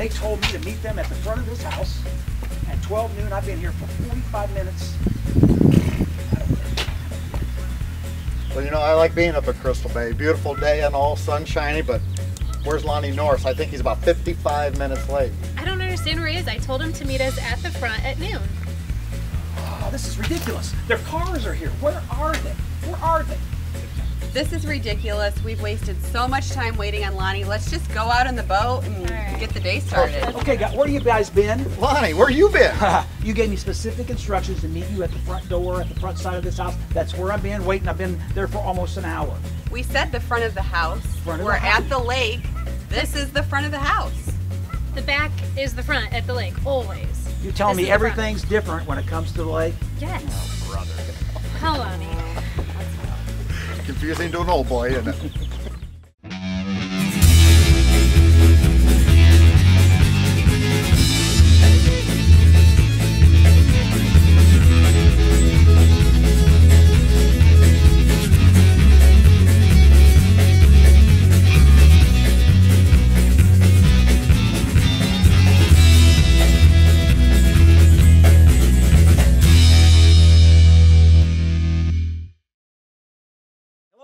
They told me to meet them at the front of this house at 12 noon. I've been here for 45 minutes. Well, you know, I like being up at Crystal Bay. Beautiful day and all, sunshiny, but where's Lonnie Norris? I think he's about 55 minutes late. I don't understand where he is. I told him to meet us at the front at noon. Oh, this is ridiculous. Their cars are here. Where are they? Where are they? This is ridiculous. We've wasted so much time waiting on Lonnie. Let's just go out in the boat and get the day started. Okay, guys, where have you guys been? Lonnie, where you been? You gave me specific instructions to meet you at the front door, at the front side of this house. That's where I've been waiting. I've been there for almost an hour. We said the front of the house. We're at the lake. This is the front of the house. The back is the front at the lake, always. You're telling me everything's different when it comes to the lake? Yes. Oh, brother. Hold on. Confusing to an old boy, isn't it?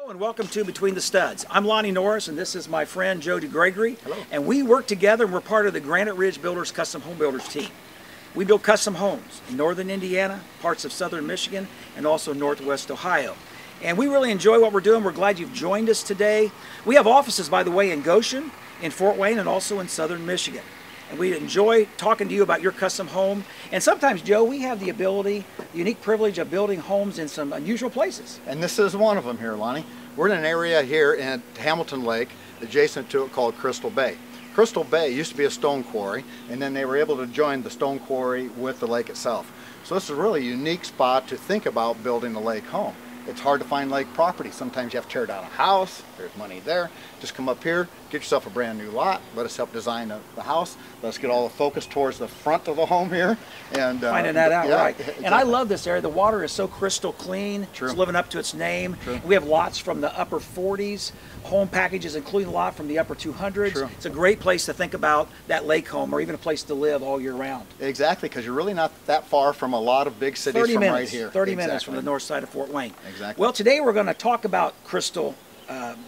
And welcome to Between the Studs. I'm Lonnie Norris, and this is my friend Jody Gregory. Hello. And we work together, and we're part of the Granite Ridge Builders Custom Home Builders team. We build custom homes in northern Indiana, parts of southern Michigan, and also northwest Ohio. And we really enjoy what we're doing. We're glad you've joined us today. We have offices, by the way, in Goshen, in Fort Wayne, and also in southern Michigan. And we enjoy talking to you about your custom home. And sometimes, Joe, we have the ability, the unique privilege of building homes in some unusual places. And this is one of them here, Lonnie. We're in an area here in Hamilton Lake, adjacent to it, called Crystal Bay. Crystal Bay used to be a stone quarry, and then they were able to join the stone quarry with the lake itself. So this is a really unique spot to think about building a lake home. It's hard to find lake property. Sometimes you have to tear down a house. There's money there. Just come up here, get yourself a brand new lot. Let us help design the house. Let's get all the focus towards the front of the home here. And finding that out, yeah, right. exactly. And I love this area. The water is so crystal clean. True. It's living up to its name. True. We have lots from the upper 40s, home packages, including a lot from the upper 200s. True. It's a great place to think about that lake home, or even a place to live all year round. Exactly, because you're really not that far from a lot of big cities 30 from minutes, right here. 30 minutes from the north side of Fort Wayne. Exactly. Well, today we're going to talk about Crystal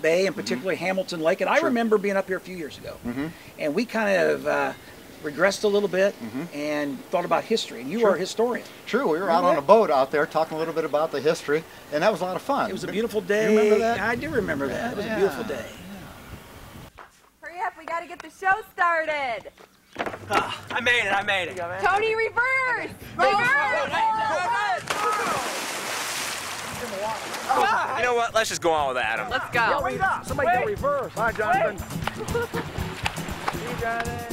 Bay, and particularly Hamilton Lake. And I remember being up here a few years ago, and we kind of regressed a little bit and thought about history. And you are a historian. True, we were out on a boat out there talking a little bit about the history, and that was a lot of fun. It was a beautiful day. You remember that? I do remember that. It was a beautiful day. Hurry up, we gotta get the show started. I made it, I made it. Tony, reverse! You know what? Let's just go on with Adam. Let's go. Wait up. Somebody go reverse. Hi, Jonathan. You got it.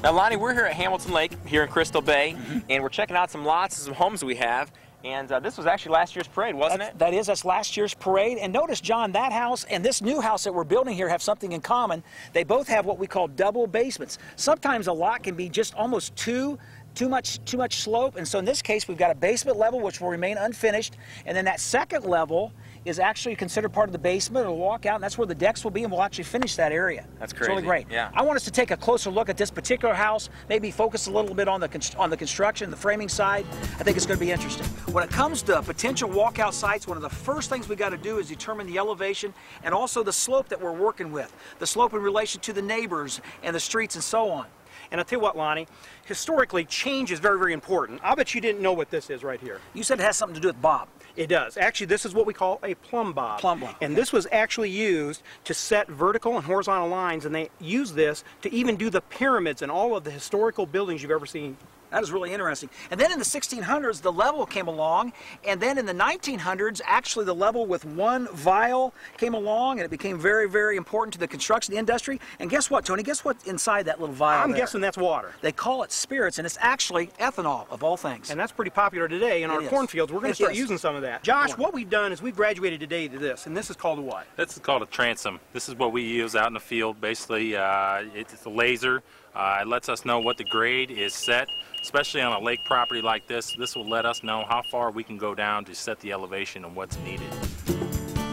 Now, Lonnie, we're here at Hamilton Lake, here in Crystal Bay, and we're checking out some lots and some homes we have. And this was actually last year's parade, wasn't it? That's last year's parade. And notice, John, that house and this new house that we're building here have something in common. They both have what we call double basements. Sometimes a lot can be just almost too much slope, and so in this case we've got a basement level which will remain unfinished, and then that second level is actually considered part of the basement. It'll walk out, and that's where the decks will be, and we'll actually finish that area. That's It's crazy. really great. Yeah. I want us to take a closer look at this particular house, maybe focus a little bit on the construction, the framing side. I think it's going to be interesting. When it comes to potential walkout sites, one of the first things we got to do is determine the elevation and also the slope that we're working with, the slope in relation to the neighbors and the streets and so on. And I'll tell you what, Lonnie, historically, change is very, very important. I'll bet you didn't know what this is right here. You said it has something to do with Bob. It does. Actually, this is what we call a plumb bob. Plumb bob. And this was actually used to set vertical and horizontal lines, and they use this to even do the pyramids and all of the historical buildings you've ever seen. That is really interesting. And then in the 1600s, the level came along, and then in the 1900s, actually the level with one vial came along, and it became very, very important to the construction industry. And guess what, Tony? Guess what's inside that little vial I'm there? guessing that's water. They call it spirits, and it's actually ethanol, of all things. And that's pretty popular today in our It is. cornfields. We're going It to start is. using some of that. Josh, what we've done is we've graduated today to this, and this is called a what? This is called a transom. This is what we use out in the field. Basically, it's a laser. It lets us know what the grade is set, especially on a lake property like this. This will let us know how far we can go down to set the elevation and what's needed.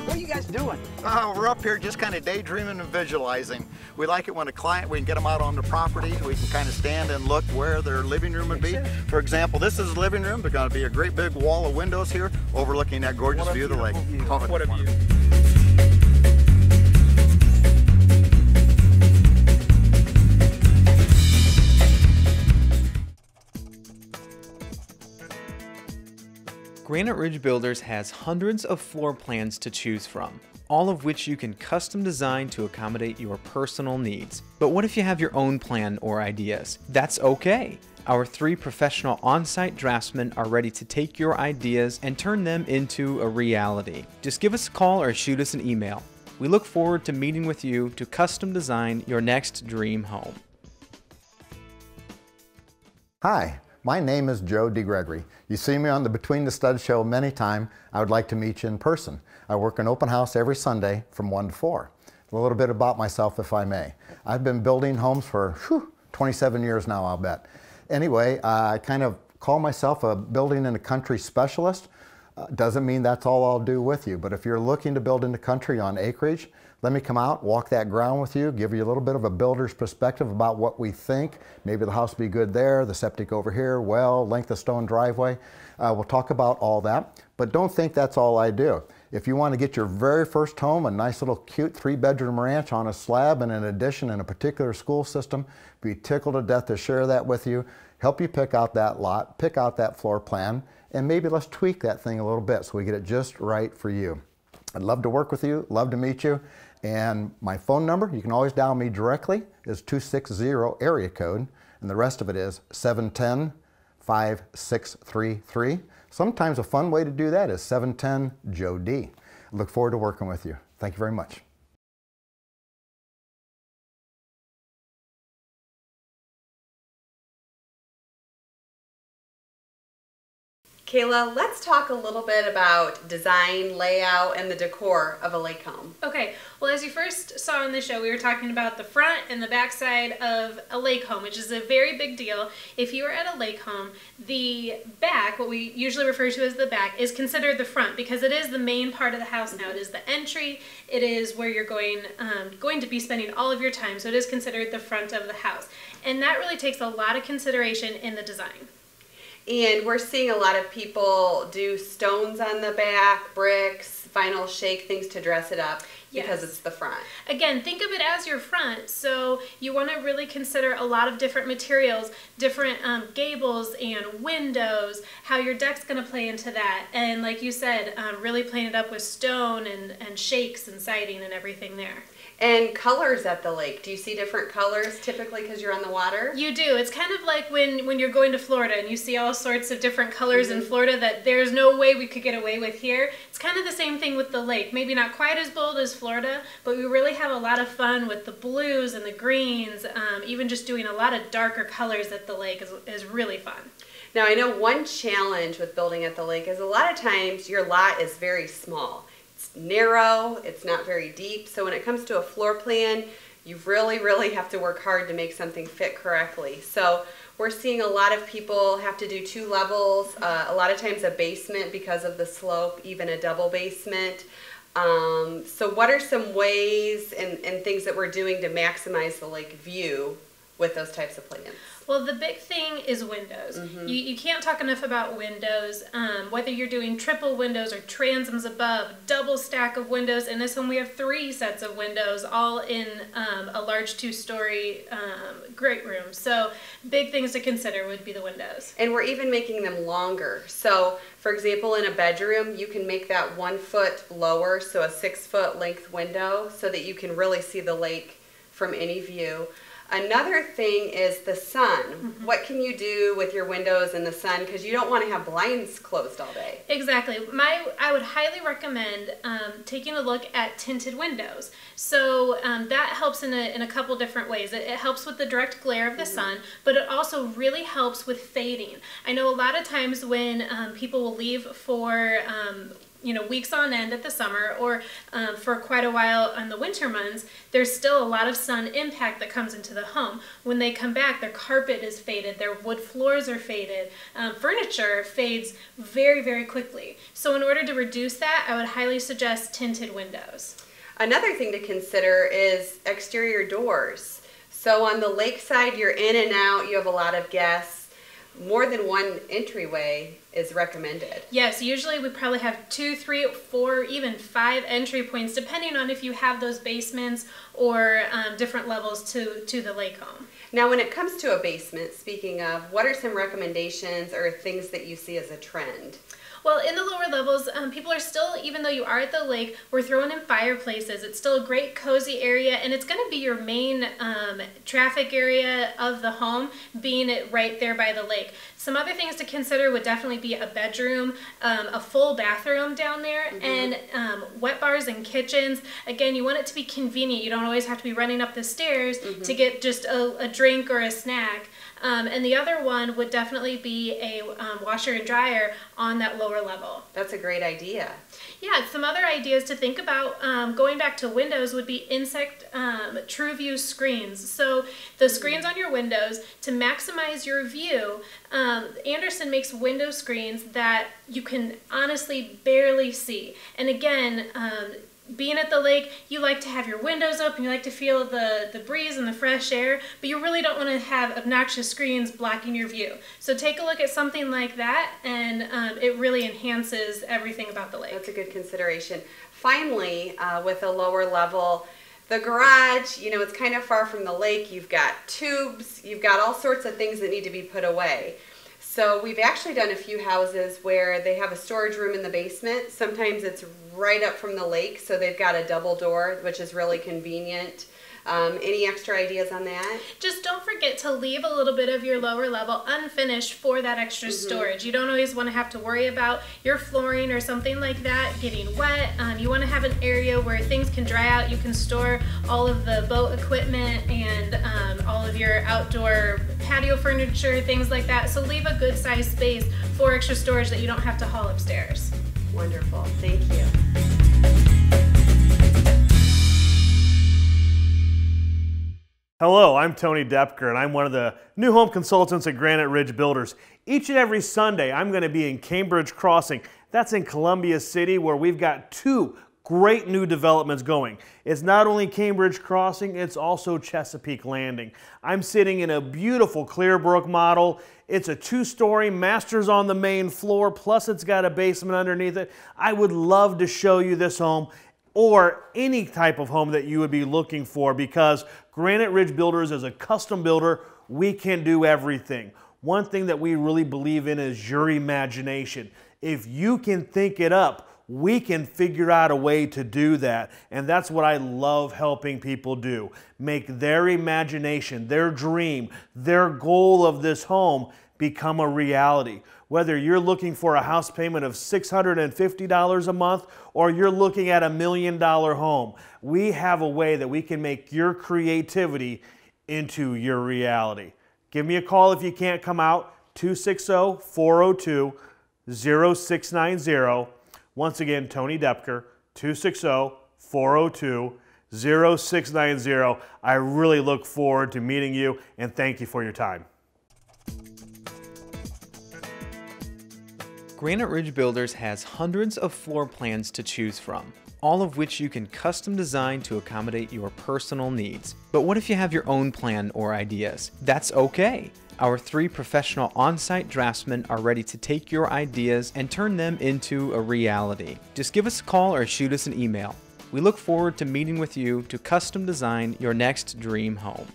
Well, you guys doing? We're up here just kind of daydreaming and visualizing. We like it when a client, we can get them out on the property, we can kind of stand and look where their living room would be. For example, this is the living room. There's going to be a great big wall of windows here overlooking that gorgeous view of the lake. What a view. Granite Ridge Builders has hundreds of floor plans to choose from, all of which you can custom design to accommodate your personal needs. But what if you have your own plan or ideas? That's okay. Our 3 professional on-site draftsmen are ready to take your ideas and turn them into a reality. Just give us a call or shoot us an email. We look forward to meeting with you to custom design your next dream home. Hi, my name is Joe DeGregory. You see me on the Between the Studs show many times. I would like to meet you in person. I work an open house every Sunday from 1 to 4. A little bit about myself, if I may. I've been building homes for 27 years now, I'll bet. Anyway, I kind of call myself a building in the country specialist. Doesn't mean that's all I'll do with you, but if you're looking to build in the country on acreage, let me come out, walk that ground with you, give you a little bit of a builder's perspective about what we think. Maybe the house will be good there, the septic over here, well, length of stone driveway. We'll talk about all that, but don't think that's all I do. If you want to get your very first home, a nice little cute 3-bedroom ranch on a slab and an addition in a particular school system, be tickled to death to share that with you, help you pick out that lot, pick out that floor plan, and maybe let's tweak that thing a little bit so we get it just right for you. I'd love to work with you, love to meet you, and my phone number, you can always dial me directly, is 260 area code, and the rest of it is 710-5633. Sometimes a fun way to do that is 710-JOE-D. I look forward to working with you. Thank you very much. Kayla, let's talk a little bit about design, layout, and the decor of a lake home. Okay, well, as you first saw in the show, we were talking about the front and the back side of a lake home, which is a very big deal. If you are at a lake home, the back, what we usually refer to as the back, is considered the front because it is the main part of the house now. It is the entry. It is where you're going to be spending all of your time, so it is considered the front of the house. And that really takes a lot of consideration in the design. And we're seeing a lot of people do stones on the back, bricks, vinyl shake, things to dress it up because it's the front. Again, think of it as your front. So you want to really consider a lot of different materials, different gables and windows, how your deck's going to play into that. And like you said, really playing it up with stone and shakes and siding and everything there. And colors at the lake. Do you see different colors typically because you're on the water? You do. It's kind of like when you're going to Florida and you see all sorts of different colors in Florida that there's no way we could get away with here. It's kind of the same thing with the lake. Maybe not quite as bold as Florida, but we really have a lot of fun with the blues and the greens. Even just doing a lot of darker colors at the lake is really fun. Now I know one challenge with building at the lake is a lot of times your lot is very small. It's narrow, it's not very deep, so when it comes to a floor plan, you really have to work hard to make something fit correctly. So we're seeing a lot of people have to do 2 levels, a lot of times a basement because of the slope, even a double basement. So what are some ways and things that we're doing to maximize the lake view with those types of plans? Well, the big thing is windows. You can't talk enough about windows, whether you're doing triple windows or transoms above, double stack of windows. In this one, we have 3 sets of windows, all in a large 2-story great room. So big things to consider would be the windows. And we're even making them longer. So, for example, in a bedroom, you can make that 1 foot lower, so a 6-foot length window, so that you can really see the lake from any view. Another thing is the sun. What can you do with your windows in the sun? Because you don't want to have blinds closed all day. Exactly. I would highly recommend taking a look at tinted windows. So that helps in a couple different ways. It helps with the direct glare of the sun, but it also really helps with fading. I know a lot of times when people will leave for weeks on end at the summer, or for quite a while in the winter months, there's still a lot of sun impact that comes into the home. When they come back, their carpet is faded, their wood floors are faded, furniture fades very, very quickly. So in order to reduce that, I would highly suggest tinted windows. Another thing to consider is exterior doors. So on the lakeside, you're in and out, you have a lot of guests. More than one entryway is recommended. Yes, usually we probably have 2, 3, 4, even 5 entry points, depending on if you have those basements or different levels to the lake home. Now, when it comes to a basement, speaking of, what are some recommendations or things that you see as a trend? Well, in the lower levels, people are still, even though you are at the lake, we're throwing in fireplaces. It's still a great cozy area, and it's going to be your main traffic area of the home, being it right there by the lake. Some other things to consider would definitely be a bedroom, a full bathroom down there, and wet bars and kitchens. Again, you want it to be convenient. You don't always have to be running up the stairs to get just a drink or a snack. And the other one would definitely be a washer and dryer on that lower level. That's a great idea. Yeah, some other ideas to think about, going back to windows, would be insect true view screens. So the screens on your windows, to maximize your view, Anderson makes window screens that you can honestly barely see. And again, being at the lake, you like to have your windows open, you like to feel the breeze and the fresh air, but you really don't want to have obnoxious screens blocking your view. So take a look at something like that, and it really enhances everything about the lake. That's a good consideration. Finally, with a lower level, the garage, it's kind of far from the lake. You've got tubes, you've got all sorts of things that need to be put away. So we've actually done a few houses where they have a storage room in the basement. Sometimes it's right up from the lake, so they've got a double door, which is really convenient. Any extra ideas on that? Just don't forget to leave a little bit of your lower level unfinished for that extra storage. You don't always want to have to worry about your flooring or something like that getting wet. You want to have an area where things can dry out. You can store all of the boat equipment and all of your outdoor patio furniture, things like that. So leave a good sized space for extra storage that you don't have to haul upstairs. Wonderful. Thank you. Hello, I'm Tony Depker, and I'm one of the new home consultants at Granite Ridge Builders. Each and every Sunday, I'm going to be in Cambridge Crossing. That's in Columbia City, where we've got 2 great new developments going. It's not only Cambridge Crossing, it's also Chesapeake Landing. I'm sitting in a beautiful Clearbrook model. It's a 2-story, master's on the main floor, plus it's got a basement underneath it. I would love to show you this home, or any type of home that you would be looking for, because Granite Ridge Builders is a custom builder. We can do everything. One thing that we really believe in is your imagination. If you can think it up, we can figure out a way to do that. And that's what I love helping people do. Make their imagination, their dream, their goal of this home become a reality. Whether you're looking for a house payment of $650 a month or you're looking at $1 million home, we have a way that we can make your creativity into your reality. Give me a call if you can't come out, 260-402-0690. Once again, Tony Depker, 260-402-0690. I really look forward to meeting you, and thank you for your time. Granite Ridge Builders has hundreds of floor plans to choose from, all of which you can custom design to accommodate your personal needs. But what if you have your own plan or ideas? That's okay. Our 3 professional on-site draftsmen are ready to take your ideas and turn them into a reality. Just give us a call or shoot us an email. We look forward to meeting with you to custom design your next dream home.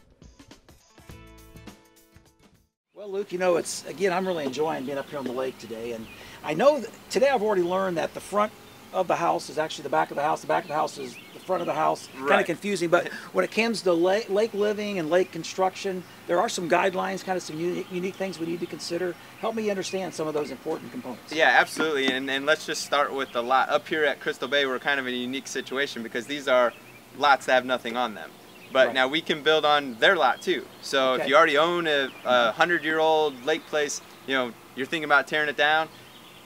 Well, Luke, I'm really enjoying being up here on the lake today, and I know that today I've already learned that the front of the house is actually the back of the house. The back of the house is the front of the house. Right. Kind of confusing, but when it comes to lake living and lake construction, there are some guidelines, kind of some unique things we need to consider. Help me understand some of those important components. Yeah, absolutely, and let's just start with the lot. Up here at Crystal Bay, we're kind of in a unique situation because these are lots that have nothing on them. But right. Now we can build on their lot too. So Okay. if you already own a 100-year-old lake place, you're thinking about tearing it down,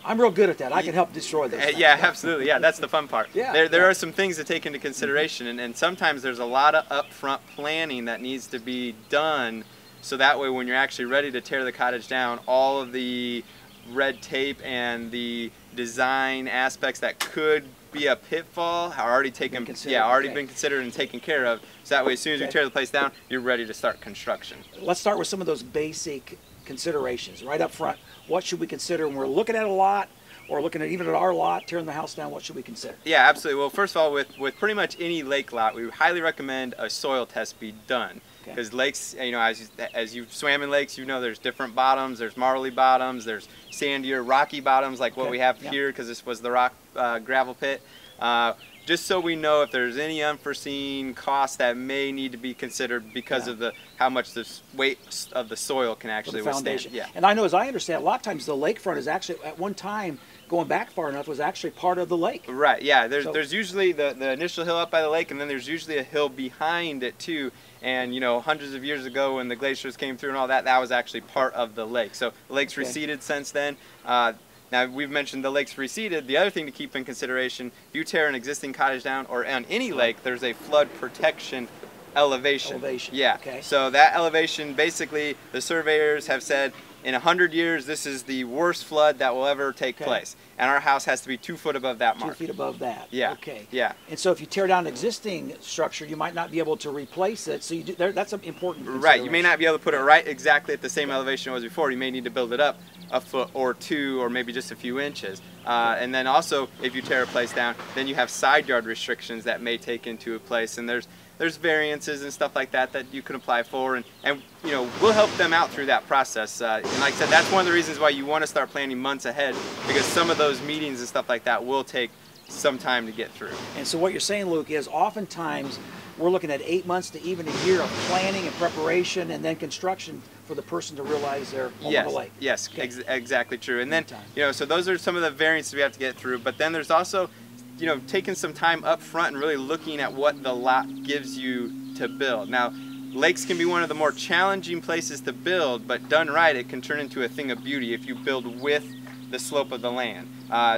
I'm real good at that. I can help destroy those things. Yeah, absolutely. Yeah, that's the fun part. Yeah, there are some things to take into consideration, and sometimes there's a lot of upfront planning that needs to be done, so that way when you're actually ready to tear the cottage down, all of the red tape and the design aspects that could be a pitfall are already taken, been considered and taken care of. So that way, as soon as you tear the place down, you're ready to start construction. Let's start with some of those basic considerations right up front. What should we consider when we're looking at a lot, or looking at even at our lot, tearing the house down? What should we consider? Yeah, absolutely. Well, first of all, with pretty much any lake lot, we highly recommend a soil test be done. Because lakes, you know, as you've swam in lakes, you know there's different bottoms. There's marly bottoms. There's sandier, rocky bottoms like what we have here, because this was the rock gravel pit. Just so we know if there's any unforeseen costs that may need to be considered because of how much the weight of the soil can actually withstand. Yeah. And I know, as I understand, a lot of times the lakefront is actually, at one time, going back far enough, was actually part of the lake. Right, yeah. There's usually the initial hill up by the lake, and then there's usually a hill behind it too. And you know, hundreds of years ago when the glaciers came through and all that, that was actually part of the lake. So the lake's receded since then. Now, we've mentioned the lake's receded. The other thing to keep in consideration, if you tear an existing cottage down or on any lake, there's a flood protection elevation. Yeah. Okay. So that elevation, basically, the surveyors have said, in 100 years, this is the worst flood that will ever take place. And our house has to be 2 foot above that mark. 2 feet above that. Yeah. Okay. Yeah. And so if you tear down an existing structure, you might not be able to replace it. So you do, that's an important consideration. Right. You may not be able to put it right exactly at the same elevation it was before. You may need to build it up a foot or 2, or maybe just a few inches. And then also, if you tear a place down, then you have side yard restrictions that may take into place. And there's variances and stuff like that that you can apply for, and you know, we'll help them out through that process. And like I said, that's one of the reasons why you want to start planning months ahead, because some of those meetings and stuff like that will take some time to get through. And so what you're saying, Luke, is oftentimes we're looking at 8 months to even a year of planning and preparation, and then construction for the person to realize they're on the lake. Yes, exactly true. And then, you know, so those are some of the variances we have to get through, but then there's also, you know, taking some time up front and really looking at what the lot gives you to build. Now, lakes can be one of the more challenging places to build, but done right, it can turn into a thing of beauty if you build with the slope of the land.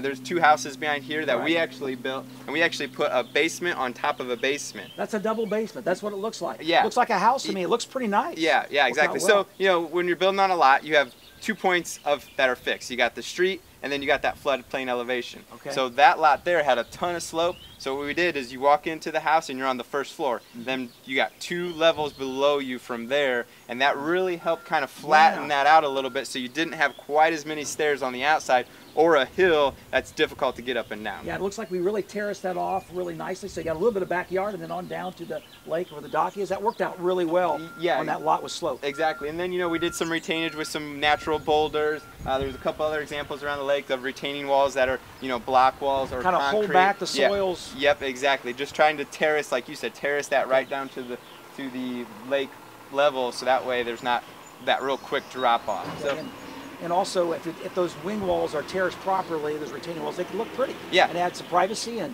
There's 2 houses behind here that we actually built, and we actually put a basement on top of a basement. That's a double basement. That's what it looks like. Yeah. It looks like a house to me. It looks pretty nice. Yeah, exactly. Well. So, you know, when you're building on a lot, you have 2 points that are fixed. You got the street, and then you got that floodplain elevation. Okay. So that lot there had a ton of slope. So what we did is you walk into the house and you're on the first floor. Then you got 2 levels below you from there, and that really helped kind of flatten that out a little bit, so you didn't have quite as many stairs on the outside or a hill that's difficult to get up and down. Yeah, it looks like we really terraced that off really nicely. So you got a little bit of backyard and then on down to the lake where the dock is. That worked out really well on that lot with slope. Exactly. And then, you know, we did some retainage with some natural boulders. There's a couple other examples around the lake of retaining walls that are, you know, block walls or kind of hold back the soils. Yep, exactly. Just trying to terrace, like you said, terrace that right down to the lake level, so that way there's not that real quick drop off. So. And also, if those wing walls are terraced properly, those retaining walls, they can look pretty. Yeah. And add some privacy. And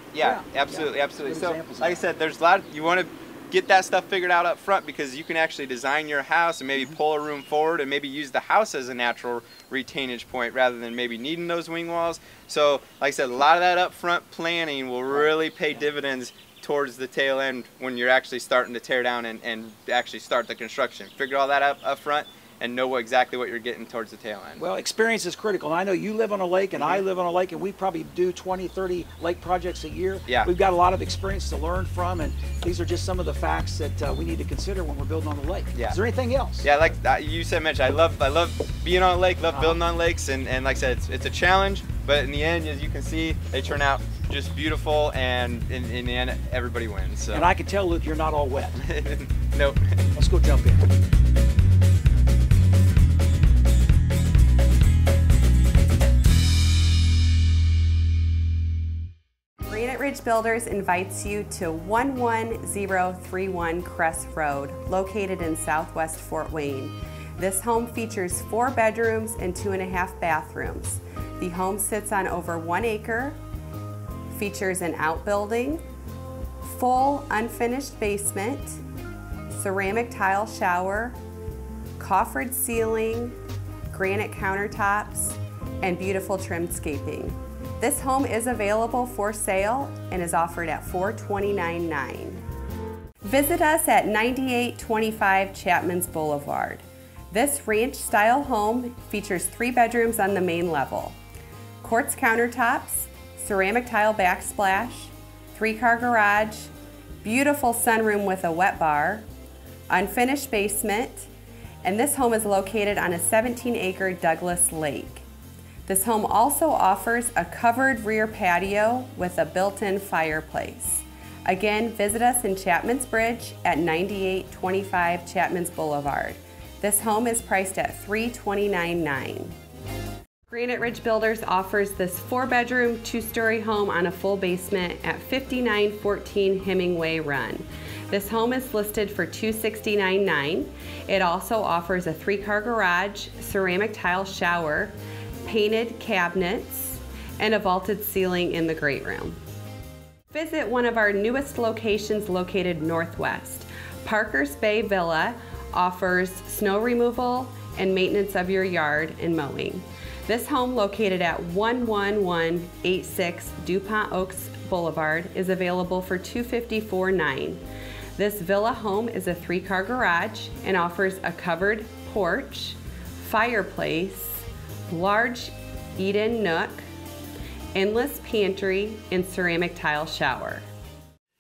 absolutely. So, like I said, there's a lot. You want to get that stuff figured out up front, because you can actually design your house and maybe pull a room forward and maybe use the house as a natural retainage point rather than maybe needing those wing walls. So, like I said, a lot of that upfront planning will really pay dividends towards the tail end when you're actually starting to tear down and actually start the construction. Figure all that out up front and know exactly what you're getting towards the tail end. Well, experience is critical. And I know you live on a lake and I live on a lake, and we probably do 20, 30 lake projects a year. Yeah. We've got a lot of experience to learn from, and these are just some of the facts that we need to consider when we're building on the lake. Yeah. Is there anything else? Yeah, like you said, Mitch, I love being on a lake, love building on lakes, and like I said, it's a challenge, but in the end, as you can see, they turn out just beautiful, and in the end, everybody wins. So. And I can tell, Luke, you're not all wet. Nope. Let's go jump in. Granite Ridge Builders invites you to 11031 Crest Road, located in southwest Fort Wayne. This home features 4 bedrooms and 2.5 bathrooms. The home sits on over 1 acre, features an outbuilding, full unfinished basement, ceramic tile shower, coffered ceiling, granite countertops, and beautiful trimscaping. This home is available for sale and is offered at $429,900. Visit us at 9825 Chapman's Boulevard. This ranch-style home features 3 bedrooms on the main level, quartz countertops, ceramic tile backsplash, 3-car garage, beautiful sunroom with a wet bar, unfinished basement, and this home is located on a 17-acre Douglas Lake. This home also offers a covered rear patio with a built-in fireplace. Again, visit us in Chapman's Bridge at 9825 Chapman's Boulevard. This home is priced at $329,900. Granite Ridge Builders offers this 4-bedroom, 2-story home on a full basement at 5914 Hemingway Run. This home is listed for $269,900. It also offers a 3-car garage, ceramic tile shower, painted cabinets, and a vaulted ceiling in the great room. Visit one of our newest locations located northwest. Parker's Bay Villa offers snow removal and maintenance of your yard and mowing. This home, located at 11186 DuPont Oaks Boulevard, is available for $254,900. This villa home is a 3-car garage and offers a covered porch, fireplace, large eat-in nook, endless pantry, and ceramic tile shower.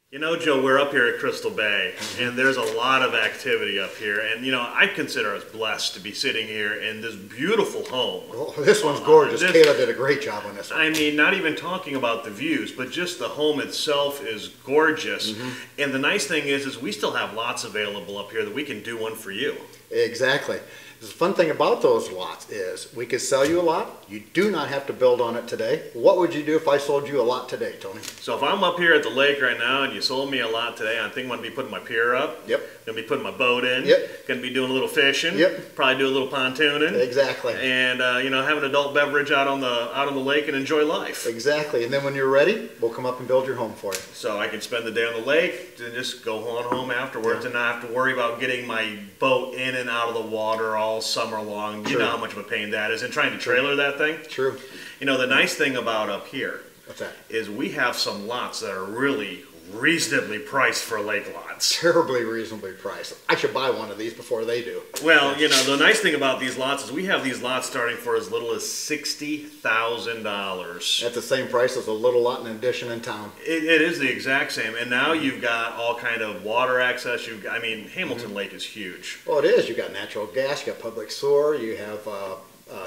You know, Joe, we're up here at Crystal Bay, and there's a lot of activity up here. And, you know, I consider us blessed to be sitting here in this beautiful home. Well, this one's gorgeous. Kayla did a great job on this one. I mean, not even talking about the views, but just the home itself is gorgeous. And the nice thing is we still have lots available up here that we can do one for you. Exactly. The fun thing about those lots is we could sell you a lot. You do not have to build on it today. What would you do if I sold you a lot today, Tony? So if I'm up here at the lake right now and you sold me a lot today, I think I'm going to be putting my pier up. Yep. Going to be putting my boat in. Yep. Going to be doing a little fishing. Yep. Probably do a little pontooning. Exactly. And you know, have an adult beverage out on the lake and enjoy life. Exactly. And then when you're ready, we'll come up and build your home for you. So I can spend the day on the lake and just go on home afterwards and not have to worry about getting my boat in and out of the water all summer long. You know how much of a pain that is, and trying to trailer that thing. True. You know, the nice thing about up here What's that? Is we have some lots that are really reasonably priced for lake lots. Terribly reasonably priced. I should buy one of these before they do. Well, you know, the nice thing about these lots is we have these lots starting for as little as $60,000. At the same price as a little lot in addition in town. It is the exact same, and now you've got all kind of water access. I mean, Hamilton Lake is huge. Well, it is. You've got natural gas, you got public sewer, you have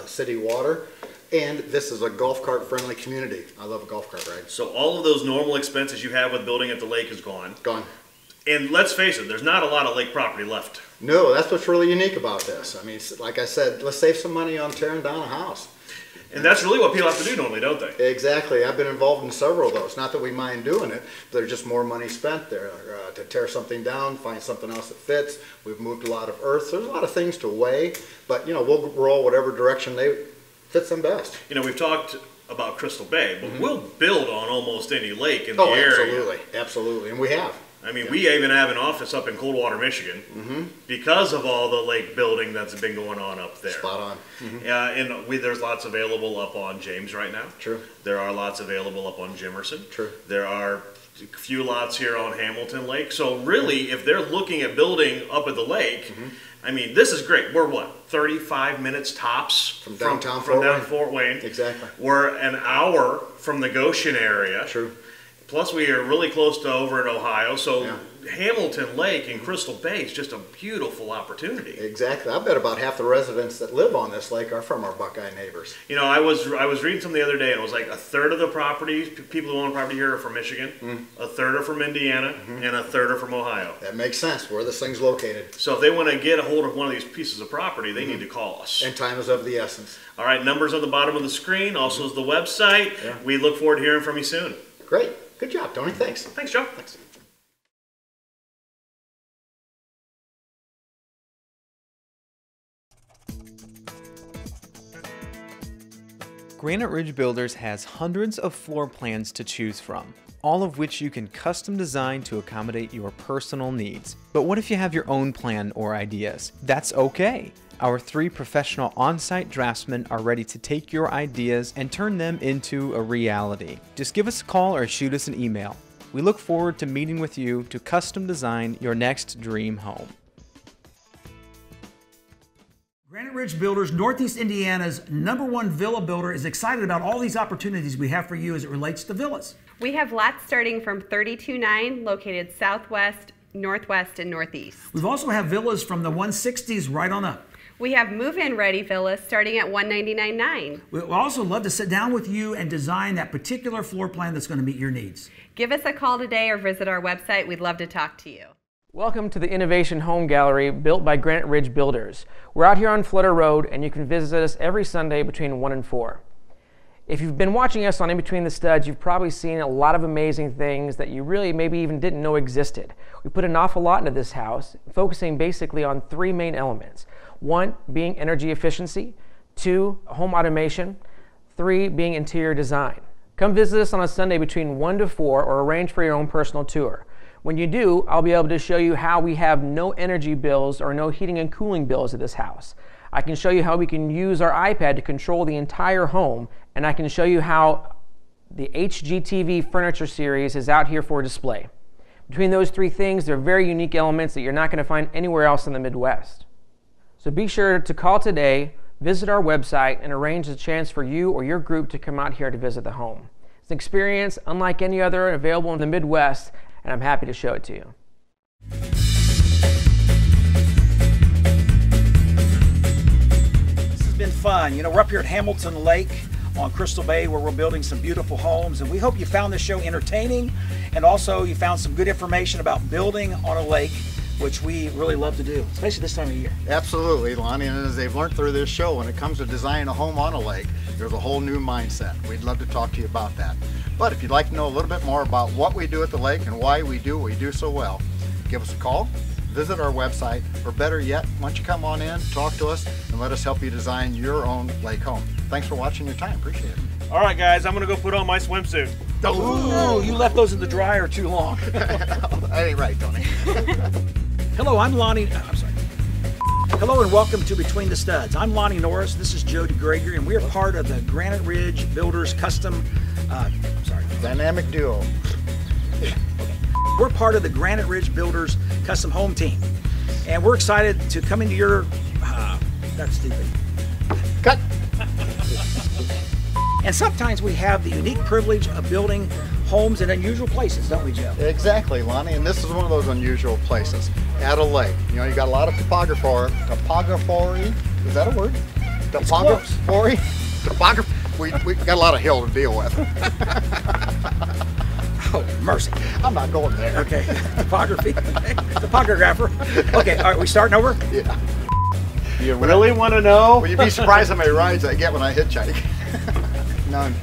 city water. And this is a golf cart friendly community. I love a golf cart ride. So all of those normal expenses you have with building at the lake is gone. Gone. And let's face it, there's not a lot of lake property left. No, that's what's really unique about this. I mean, like I said, let's save some money on tearing down a house. And that's really what people have to do normally, don't they? Exactly. I've been involved in several of those. Not that we mind doing it, but there's just more money spent there to tear something down, find something else that fits. We've moved a lot of earth. So there's a lot of things to weigh, but you know, we'll roll whatever direction they fits them best. You know, we've talked about Crystal Bay, but we'll build on almost any lake in the area. Absolutely, absolutely, and we have. I mean, we even have an office up in Coldwater, Michigan, because of all the lake building that's been going on up there. Spot on. And there's lots available up on James right now. True. There are lots available up on Jimerson. True. There are a few lots here on Hamilton Lake. So really, if they're looking at building up at the lake, I mean, this is great. We're what, 35 minutes tops from downtown Fort Wayne. Exactly. We're an hour from the Goshen area. True. Plus, we are really close to over in Ohio, so Hamilton Lake and Crystal Bay is just a beautiful opportunity. Exactly. I bet about half the residents that live on this lake are from our Buckeye neighbors. You know, I was reading something the other day, and it was like a third of the properties, people who own property here are from Michigan, a third are from Indiana, and a third are from Ohio. That makes sense, where this thing's located. So if they want to get a hold of one of these pieces of property, they need to call us. And time is of the essence. All right, numbers on the bottom of the screen, also is the website. Yeah. We look forward to hearing from you soon. Great. Good job, Tony. Thanks. Thanks, Joe. Thanks. Granite Ridge Builders has hundreds of floor plans to choose from, all of which you can custom design to accommodate your personal needs. But what if you have your own plan or ideas? That's okay. Our 3 professional on-site draftsmen are ready to take your ideas and turn them into a reality. Just give us a call or shoot us an email. We look forward to meeting with you to custom design your next dream home. Granite Ridge Builders, Northeast Indiana's #1 villa builder, is excited about all these opportunities we have for you as it relates to villas. We have lots starting from $32,900 located southwest, northwest, and northeast. We've also have villas from the 160s right on up. We have move-in ready villas starting at $199,900. We'd also love to sit down with you and design that particular floor plan that's going to meet your needs. Give us a call today or visit our website. We'd love to talk to you. Welcome to the Innovation Home Gallery built by Granite Ridge Builders. We're out here on Flutter Road and you can visit us every Sunday between 1 and 4. If you've been watching us on In Between the Studs, you've probably seen a lot of amazing things that you really maybe even didn't know existed. We put an awful lot into this house, focusing basically on 3 main elements. 1 being energy efficiency, 2 home automation, 3 being interior design. Come visit us on a Sunday between 1 to 4 or arrange for your own personal tour. When you do, I'll be able to show you how we have no energy bills or no heating and cooling bills at this house. I can show you how we can use our iPad to control the entire home, and I can show you how the HGTV furniture series is out here for display. Between those 3 things, they're very unique elements that you're not going to find anywhere else in the Midwest. So be sure to call today, visit our website, and arrange a chance for you or your group to come out here to visit the home. It's an experience unlike any other available in the Midwest, and I'm happy to show it to you. This has been fun. You know, we're up here at Hamilton Lake on Crystal Bay where we're building some beautiful homes, and we hope you found this show entertaining and also you found some good information about building on a lake, which we really love to do, especially this time of year. Absolutely, Lonnie, and as they've learned through this show, when it comes to designing a home on a lake, there's a whole new mindset. We'd love to talk to you about that. But if you'd like to know a little bit more about what we do at the lake and why we do what we do so well, give us a call, visit our website, or better yet, why don't you come on in, talk to us, and let us help you design your own lake home. Thanks for watching your time. Appreciate it. All right, guys, I'm going to go put on my swimsuit. Ooh, you left those in the dryer too long. That ain't right, Tony. Hello, I'm Lonnie. I'm sorry. Hello and welcome to Between the Studs. I'm Lonnie Norris. This is Jody Gregory, and we are part of the Granite Ridge Builders Custom. Dynamic duo. We're part of the Granite Ridge Builders Custom Home Team, and we're excited to come into your. That's stupid. Cut. And sometimes we have the unique privilege of building homes in unusual places, don't we, Joe? Exactly, Lonnie, and this is one of those unusual places, at a lake. You know, you got a lot of topography, is that a word? Topography? We got a lot of hill to deal with. Oh, mercy. I'm not going there. Okay, topography, topographer. Okay, all right, we starting over? Yeah. You really want to know? Will you be surprised how many rides I get when I hitchhike? None.